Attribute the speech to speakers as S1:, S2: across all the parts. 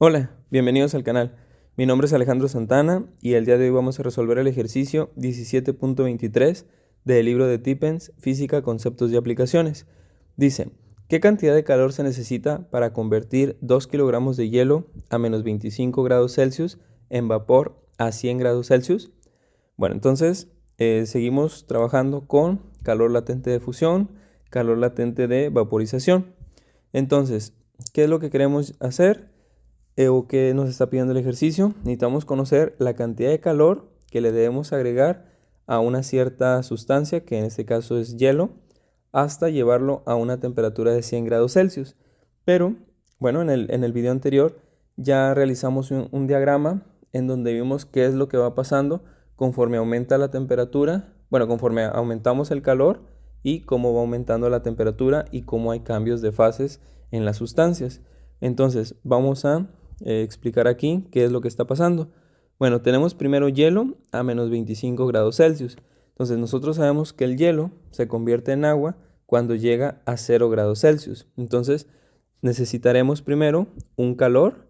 S1: Hola, bienvenidos al canal. Mi nombre es Alejandro Santana y el día de hoy vamos a resolver el ejercicio 17.23 del libro de Tippens, Física, Conceptos y Aplicaciones. Dice, ¿qué cantidad de calor se necesita para convertir 2 kilogramos de hielo a menos 25 grados Celsius en vapor a 100 grados Celsius? Bueno, entonces seguimos trabajando con calor latente de fusión, calor latente de vaporización. Entonces, ¿qué es lo que queremos hacer? O qué nos está pidiendo el ejercicio. Necesitamos conocer la cantidad de calor que le debemos agregar a una cierta sustancia, que en este caso es hielo, hasta llevarlo a una temperatura de 100 grados Celsius. Pero, bueno, en el video anterior ya realizamos un diagrama en donde vimos qué es lo que va pasando conforme aumenta la temperatura, bueno, conforme aumentamos el calor y cómo va aumentando la temperatura y cómo hay cambios de fases en las sustancias. Entonces, vamos a explicar aquí qué es lo que está pasando. Bueno, tenemos primero hielo a menos 25 grados Celsius. Entonces nosotros sabemos que el hielo se convierte en agua cuando llega a 0 grados Celsius. Entonces necesitaremos primero un calor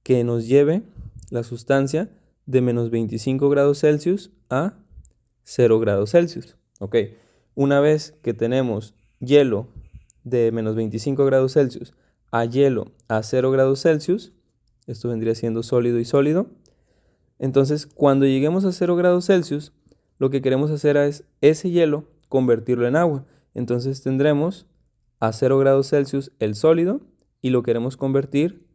S1: que nos lleve la sustancia de menos 25 grados Celsius a 0 grados Celsius. Ok, una vez que tenemos hielo de menos 25 grados Celsius a hielo a 0 grados Celsius, esto vendría siendo sólido y sólido. Entonces, cuando lleguemos a 0 grados Celsius, lo que queremos hacer es ese hielo convertirlo en agua. Entonces tendremos a 0 grados Celsius el sólido y lo queremos convertir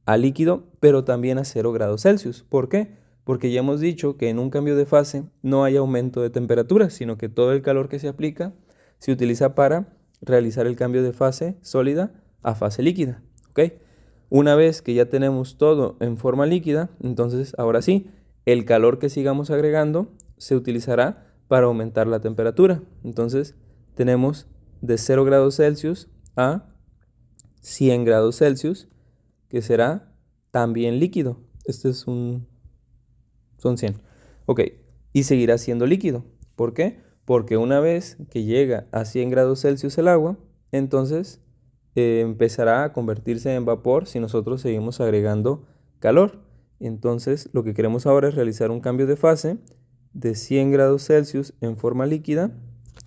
S1: a líquido, pero también a 0 grados Celsius. ¿Por qué? Porque ya hemos dicho que en un cambio de fase no hay aumento de temperatura, sino que todo el calor que se aplica se utiliza para realizar el cambio de fase sólida a fase líquida. ¿Ok? Una vez que ya tenemos todo en forma líquida, entonces ahora sí, el calor que sigamos agregando se utilizará para aumentar la temperatura. Entonces tenemos de 0 grados Celsius a 100 grados Celsius, que será también líquido. Son 100. Ok, y seguirá siendo líquido. ¿Por qué? Porque una vez que llega a 100 grados Celsius el agua, entonces empezará a convertirse en vapor si nosotros seguimos agregando calor. Entonces lo que queremos ahora es realizar un cambio de fase de 100 grados Celsius en forma líquida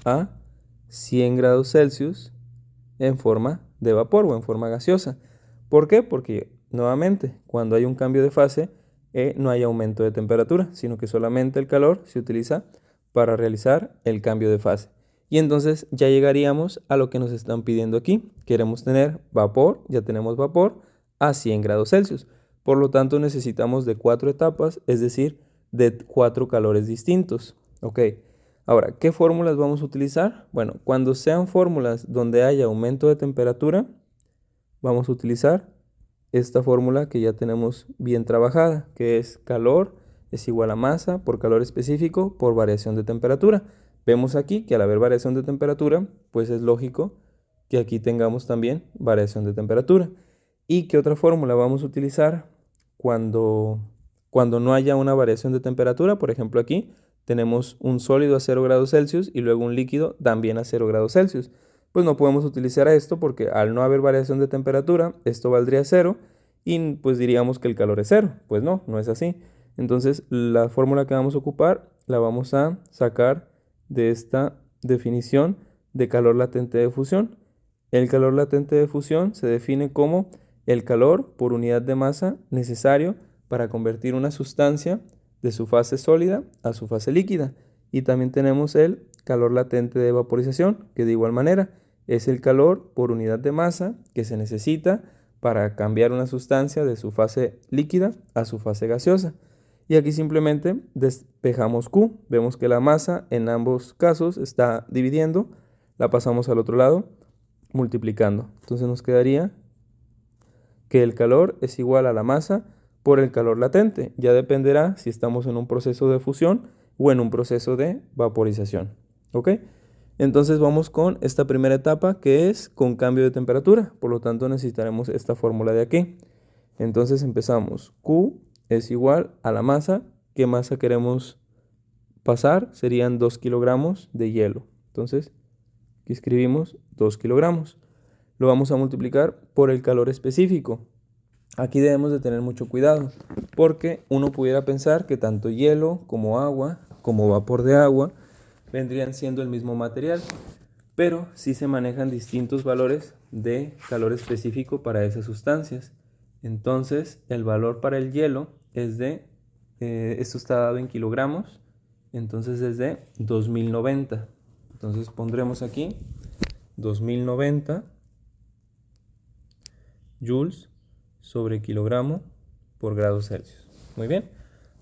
S1: a 100 grados Celsius en forma de vapor o en forma gaseosa. ¿Por qué? Porque nuevamente, cuando hay un cambio de fase, no hay aumento de temperatura, sino que solamente el calor se utiliza para realizar el cambio de fase. Y entonces ya llegaríamos a lo que nos están pidiendo aquí. Queremos tener vapor, ya tenemos vapor, a 100 grados Celsius. Por lo tanto, necesitamos de 4 etapas, es decir, de 4 calores distintos. Ok. Ahora, ¿qué fórmulas vamos a utilizar? Bueno, cuando sean fórmulas donde haya aumento de temperatura, vamos a utilizar esta fórmula que ya tenemos bien trabajada, que es calor es igual a masa por calor específico por variación de temperatura. Vemos aquí que al haber variación de temperatura, pues es lógico que aquí tengamos también variación de temperatura. ¿Y qué otra fórmula vamos a utilizar cuando no haya una variación de temperatura? Por ejemplo, aquí tenemos un sólido a 0 grados Celsius y luego un líquido también a 0 grados Celsius. Pues no podemos utilizar esto porque al no haber variación de temperatura, esto valdría 0 y pues diríamos que el calor es 0. Pues no, no es así. Entonces la fórmula que vamos a ocupar la vamos a sacar de esta definición de calor latente de fusión. El calor latente de fusión se define como el calor por unidad de masa necesario para convertir una sustancia de su fase sólida a su fase líquida. Y también tenemos el calor latente de vaporización, que de igual manera es el calor por unidad de masa que se necesita para cambiar una sustancia de su fase líquida a su fase gaseosa. Y aquí simplemente despejamos Q. Vemos que la masa en ambos casos está dividiendo. La pasamos al otro lado multiplicando. Entonces nos quedaría que el calor es igual a la masa por el calor latente. Ya dependerá si estamos en un proceso de fusión o en un proceso de vaporización. ¿Ok? Entonces vamos con esta primera etapa que es con cambio de temperatura. Por lo tanto necesitaremos esta fórmula de aquí. Entonces empezamos. Q es igual a la masa. ¿Qué masa queremos pasar? Serían 2 kilogramos de hielo. Entonces aquí escribimos 2 kilogramos. Lo vamos a multiplicar por el calor específico. Aquí debemos de tener mucho cuidado, porque uno pudiera pensar que tanto hielo como agua, como vapor de agua, vendrían siendo el mismo material, pero sí se manejan distintos valores de calor específico para esas sustancias. Entonces, el valor para el hielo es de, esto está dado en kilogramos, entonces es de 2090. Entonces pondremos aquí 2090 joules sobre kilogramo por grados Celsius. Muy bien.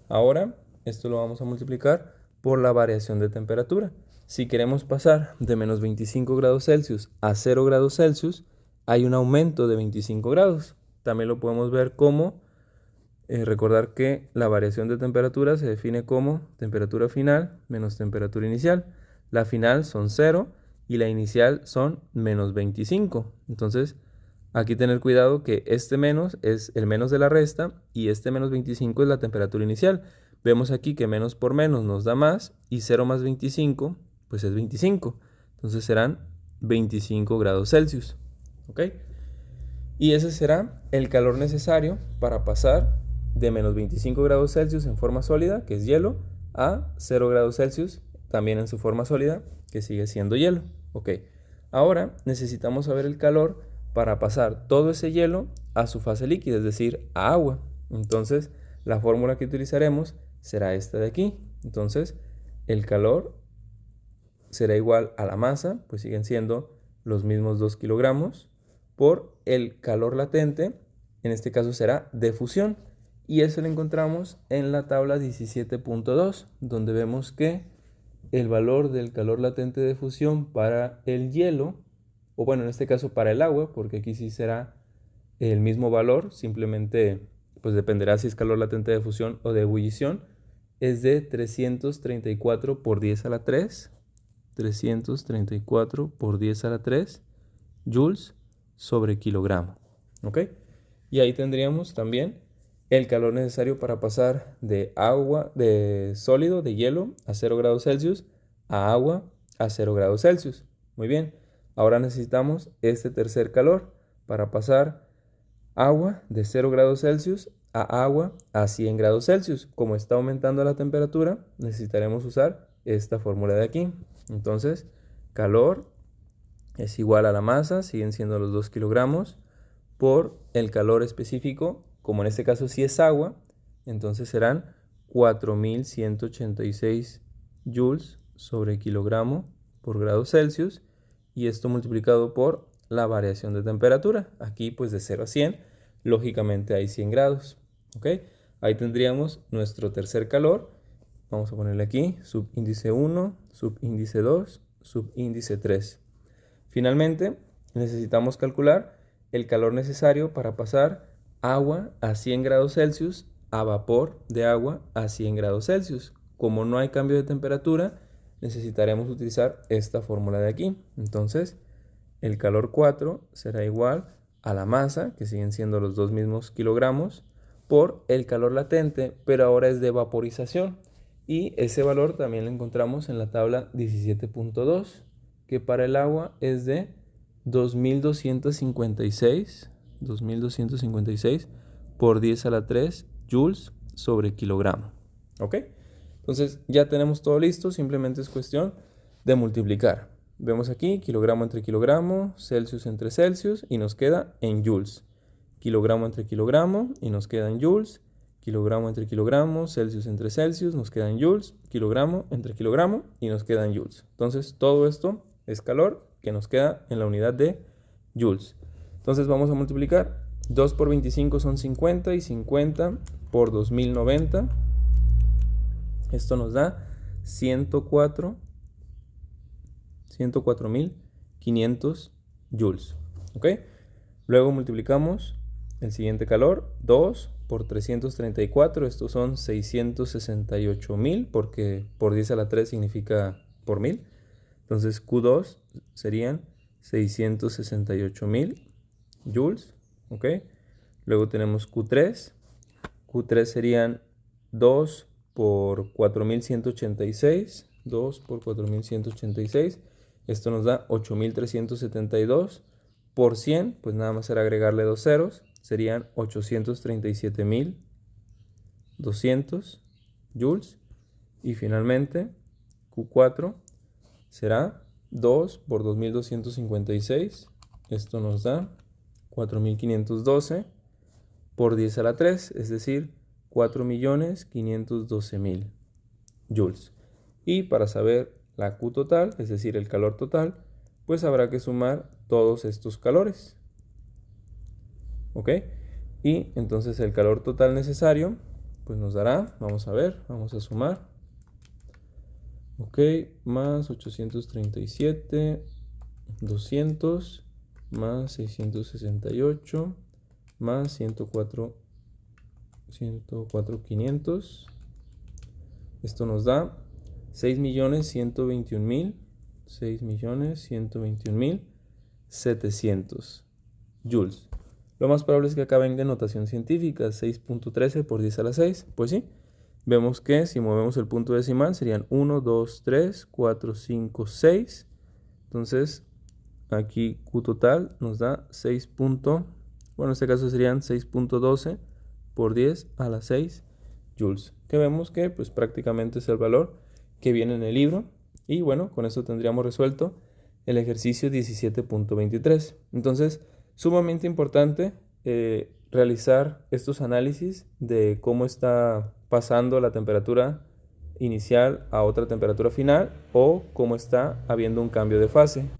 S1: Ahora, esto lo vamos a multiplicar por la variación de temperatura. Si queremos pasar de menos 25 grados Celsius a 0 grados Celsius, hay un aumento de 25 grados. También lo podemos ver como, recordar que la variación de temperatura se define como temperatura final menos temperatura inicial. La final son 0 y la inicial son menos 25. Entonces, aquí tener cuidado que este menos es el menos de la resta y este menos 25 es la temperatura inicial. Vemos aquí que menos por menos nos da más y 0 más 25 pues es 25. Entonces serán 25 grados Celsius. ¿Ok? Y ese será el calor necesario para pasar de menos 25 grados Celsius en forma sólida, que es hielo, a 0 grados Celsius también en su forma sólida, que sigue siendo hielo. ¿Ok? Ahora necesitamos saber el calor para pasar todo ese hielo a su fase líquida, es decir, a agua. Entonces, la fórmula que utilizaremos será esta de aquí. Entonces, el calor será igual a la masa, pues siguen siendo los mismos 2 kilogramos, por el calor latente, en este caso será de fusión. Y eso lo encontramos en la tabla 17.2, donde vemos que el valor del calor latente de fusión para el hielo, o bueno, en este caso para el agua, porque aquí sí será el mismo valor, simplemente pues dependerá si es calor latente de fusión o de ebullición, es de 334 por 10 a la 3, 334 por 10 a la 3 joules sobre kilogramo. ¿Ok? Y ahí tendríamos también el calor necesario para pasar de agua, de sólido, de hielo, a 0 grados Celsius, a agua a 0 grados Celsius. Muy bien. Ahora necesitamos este tercer calor para pasar agua de 0 grados Celsius a agua a 100 grados Celsius. Como está aumentando la temperatura, necesitaremos usar esta fórmula de aquí. Entonces, calor es igual a la masa, siguen siendo los 2 kilogramos, por el calor específico, como en este caso sí es agua, entonces serán 4186 joules sobre kilogramo por grado Celsius, y esto multiplicado por la variación de temperatura. Aquí pues de 0 a 100, lógicamente hay 100 grados. ¿Ok? Ahí tendríamos nuestro tercer calor. Vamos a ponerle aquí subíndice 1, subíndice 2, subíndice 3. Finalmente, necesitamos calcular el calor necesario para pasar agua a 100 grados Celsius a vapor de agua a 100 grados Celsius. Como no hay cambio de temperatura, necesitaremos utilizar esta fórmula de aquí. Entonces, el calor 4 será igual a la masa, que siguen siendo los dos mismos kilogramos, por el calor latente, pero ahora es de vaporización. Y ese valor también lo encontramos en la tabla 17.2, que para el agua es de 2256 por 10 a la 3 joules sobre kilogramo. ¿Ok? Entonces ya tenemos todo listo, simplemente es cuestión de multiplicar. Vemos aquí kilogramo entre kilogramo, Celsius entre Celsius y nos queda en joules. Kilogramo entre kilogramo y nos queda en joules. Kilogramo entre kilogramo, Celsius entre Celsius, nos queda en joules. Kilogramo entre kilogramo y nos queda en joules. Entonces todo esto es calor que nos queda en la unidad de joules. Entonces vamos a multiplicar. 2 por 25 son 50 y 50 por 2090. Esto nos da 104.500 joules. ¿Ok? Luego multiplicamos el siguiente calor. 2 por 334. Estos son 668.000 porque por 10 a la 3 significa por 1000. Entonces Q2 serían 668.000 joules. ¿Ok? Luego tenemos Q3. Q3 serían 2 por 4186. 2 por 4186. Esto nos da 8372. Por 100, pues nada más será agregarle dos ceros. serían 837.200 joules. Y finalmente, Q4 será 2 por 2.256. Esto nos da 4.512 por 10 a la 3, es decir, 4.512.000 joules. Y para saber la Q total, es decir, el calor total, pues habrá que sumar todos estos calores. ¿Ok? Y entonces el calor total necesario, pues nos dará, vamos a ver, vamos a sumar. Ok, más 837, 200, más 668, más 104.500. Esto nos da 6.121.700 joules. Lo más probable es que acá venga en notación científica, 6.13 por 10 a la 6. Pues sí, vemos que si movemos el punto decimal serían 1, 2, 3, 4, 5, 6. Entonces, aquí Q total nos da 6. Bueno, en este caso serían 6.12 por 10 a la 6 joules. Que vemos que pues prácticamente es el valor que viene en el libro. Y bueno, con eso tendríamos resuelto el ejercicio 17.23. Entonces, sumamente importante realizar estos análisis de cómo está pasando la temperatura inicial a otra temperatura final o cómo está habiendo un cambio de fase.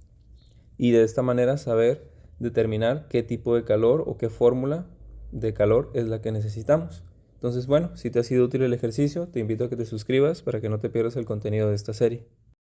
S1: Y de esta manera saber determinar qué tipo de calor o qué fórmula de calor es la que necesitamos. Entonces, bueno, si te ha sido útil el ejercicio, te invito a que te suscribas para que no te pierdas el contenido de esta serie.